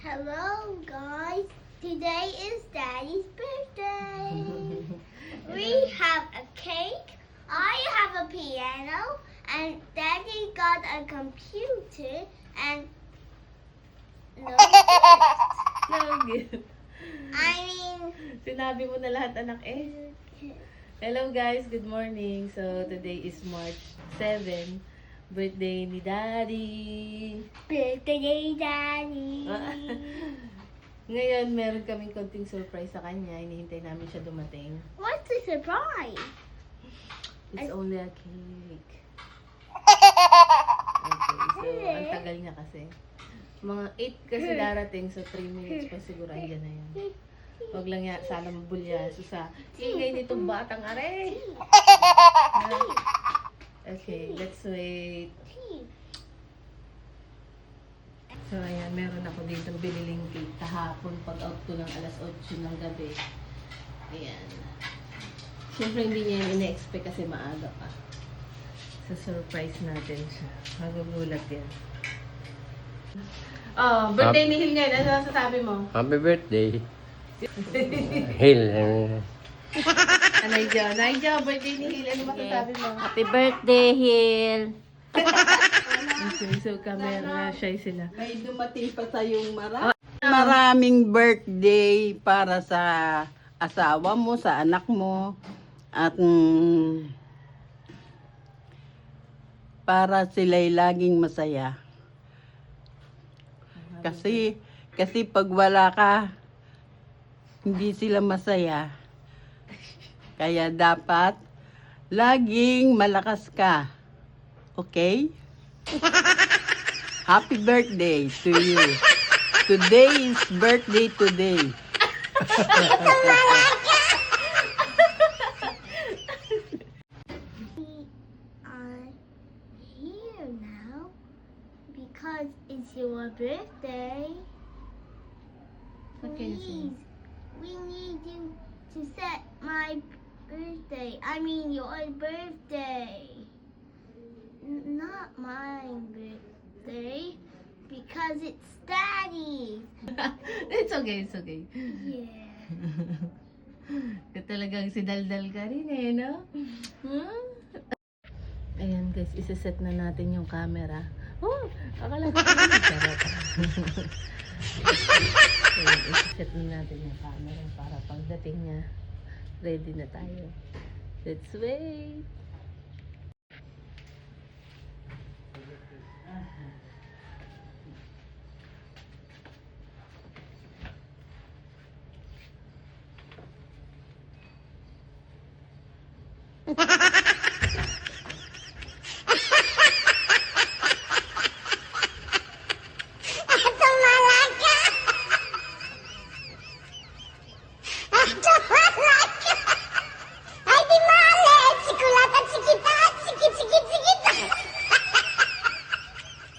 Hello guys, today is Daddy's birthday. We have a cake, I have a piano, and Daddy got a computer and no gift. No gift. I mean, Sinabi mo na lahat, anak eh. Hello guys, good morning. So today is March 7, birthday ni Daddy. birthday Daddy. Ngayon, meron kaming konting surprise sa kanya. Hinihintay namin siya dumating. What's the surprise? It's only a cake. Okay, so ang tagal niya kasi. Mga 8 kasi darating, so 3 minutes pa siguro andyan na yan. Huwag lang yan, sana mabulyaso sa ingay nitong batang are. Okay, let's wait. So ayan, meron ako dito biniling cake kahapon pag out ko ng alas 8 ng gabi. Ayan. Siyempre hindi niya yung ina-expect kasi maaga pa. So surprise natin siya. Magugulat yan. Oh, birthday ni Hil ngayon. Ano sasabi mo? Happy birthday. Hil. Naija, birthday ni Hil. Ano masasabi mo? Happy birthday, Hil! Okay, so camera shy sila. May dumating pa sa yung maraming birthday para sa asawa mo, sa anak mo, at para sila'y laging masaya. Kasi pag wala ka, hindi sila masaya. Kaya dapat laging malakas ka. Okay? Happy birthday to you. Today is birthday today. We are here now because it's your birthday. What can you say? Please, we need you to set my birthday. I mean your birthday. Not my birthday because it's Daddy's. It's okay, it's okay. Yeah. Talagang si Daldal ka rin eh, no? Hmm? Ayan guys, isa-set na natin yung camera. Oh, akala ko charot. Ayan, isa-set na natin yung camera para pagdating niya, ready na tayo. Let's wait.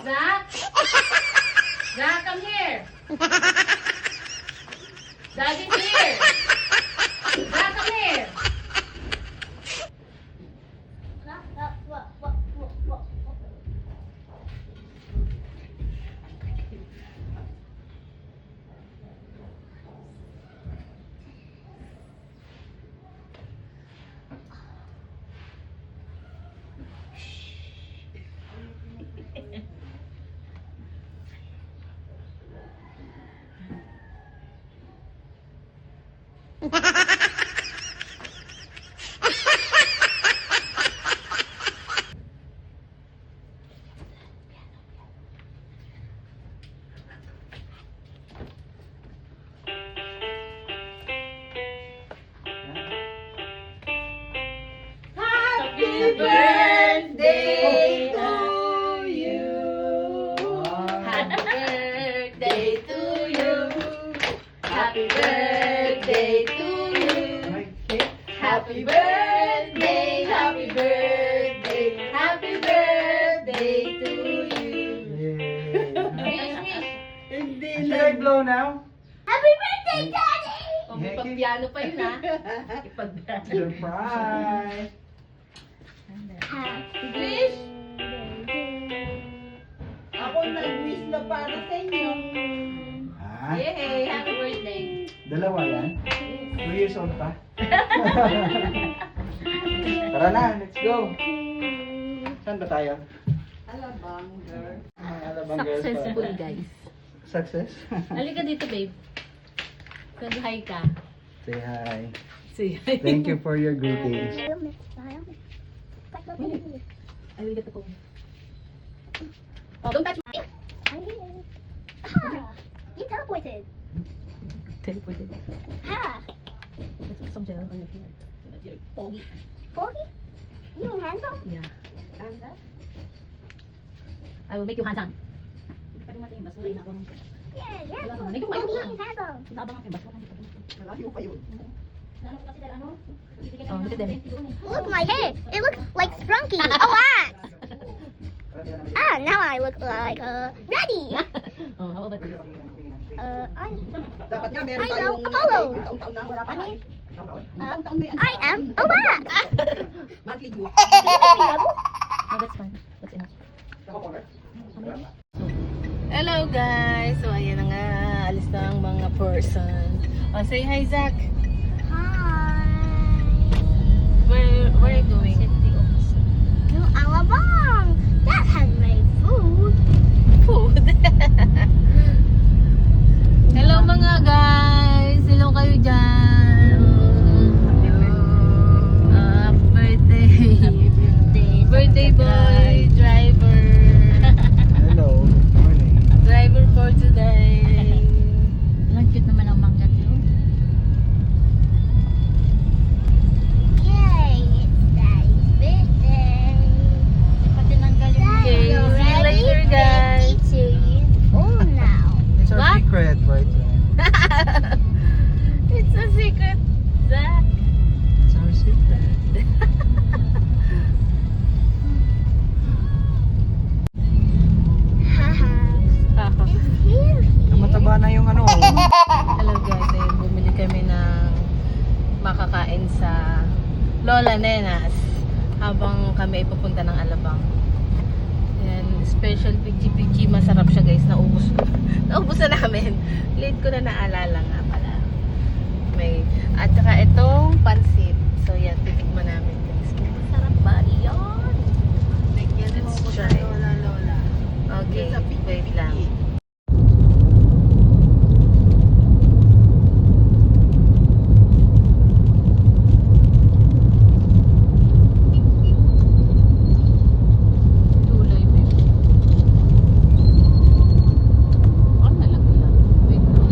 Zach? Zach, come here. Daddy's here. Zach, come here. Happy birthday to you. Happy birthday to you. Happy birthday to you. Happy birthday, happy birthday, happy birthday to you. Should I blow now? Happy birthday, Daddy! O, may pag-piano pa yun ha. Ipag-piano. Surprise! Happy English? Ako nag-wish na para sa inyo. Ha? Yay! Happy birthday! Dalawa yan? 2 years old pa? Tara na, let's go! Saan ba tayo? Alabang girl. Alabang girls pa. Successful, guys. Success? Halika dito, babe. Say hi ka. Say hi. Say hi. Thank you for your greetings. Halika dito po. Oh, don't touch me. You teleported. Teleported. Ha! Let's put some gel on your hair. You're foggy. Foggy? You don't handsome? Yeah. Handsome? I will make you handsome. Yeah, yeah. Wala ka na. May Maybe kumain ka. he's handsome. Nabang ang basura. Malayo pa yun. Oh, look at them. Look my hair. It looks like Sprunky. Oh, wax. Ah, now I look like Daddy. Oh, how about you? Dapat nga meron I know tayong Apollo. taon-taon na wala pa na. I am a wax. Monthly due. Oh, that's fine. That's enough. Hello guys! So ayan na nga, alis na ang mga person. Oh, say hi Zach! Hi. Where are you going? To Alabang. That has my food. Food! Hello mga guys! Hello kayo dyan! Birthday! Birthday boy! Driver! Hello. Morning. Driver for today! Ang cute naman ang mangga niyo. Yay, it's Daddy's birthday. Patinanggal yung Okay, see you later guys! 52 years old now. It's our What? secret, right? It's a secret, Zach! It's our secret. Haha. It's here. Mataba na yung ano. Hello guys, ayun, bumili kami ng makakain sa Lola Nenas habang kami ay papunta ng Alabang. Yan, special PG, masarap siya guys, naubos ko. Naubos na namin. Late ko na naalala nga pala. May, at saka itong pansit. So yan, titikman namin guys. Kung masarap ba yan? Let's try. Lola. Okay, wait lang. Tuloy, babe. Oh, nalaglag. Wait lang.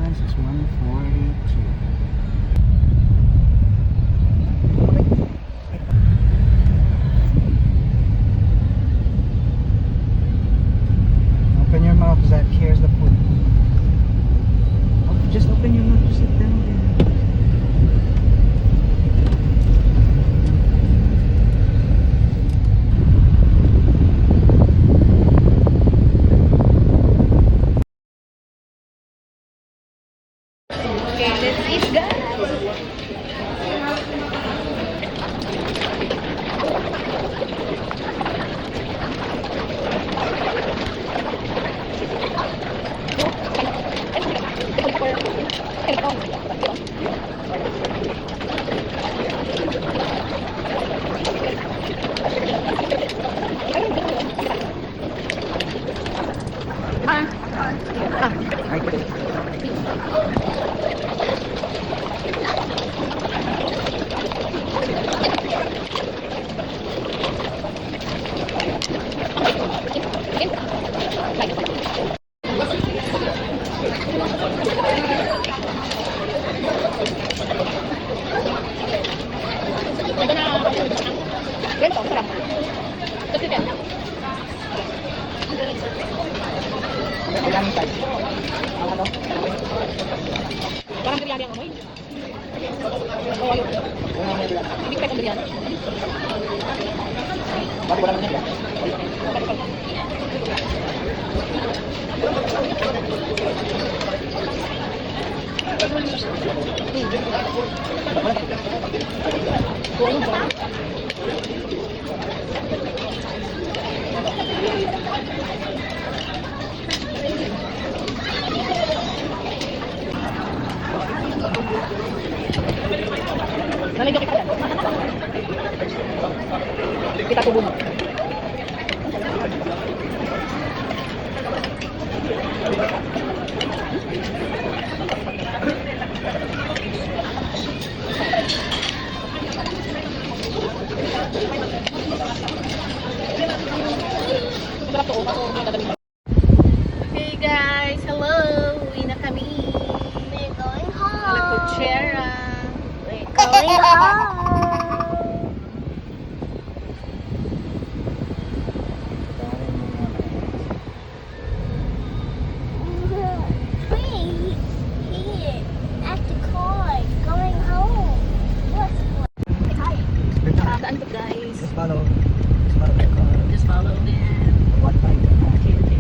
Guys, it's 1:42. Open your mouth, Zach. Here's the food. Oh, just open your mouth to sit down there. Okay, let's eat, guys. Parang biryani ang amoy. Oh, ayun. Hindi ko biryani. Bakit wala naman yan? Nalagyan kita dyan. Kita tubo mo. Okay, guys. Hello. Uwi na kami. We're going La home. Cuchera. We're going home. Wait, here at the car, going home. What's Saan to, guys? Just follow. Just follow the car. Just follow them. What bike? Okay, okay.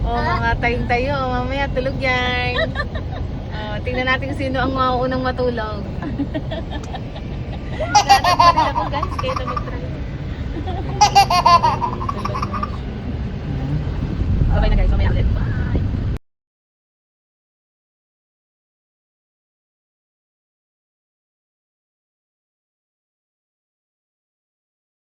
Oh, mga tayong tayo. Mamaya tulog yan. Oh, tingnan natin kung sino ang mauunang matulog. Natin pa rin ako, guys.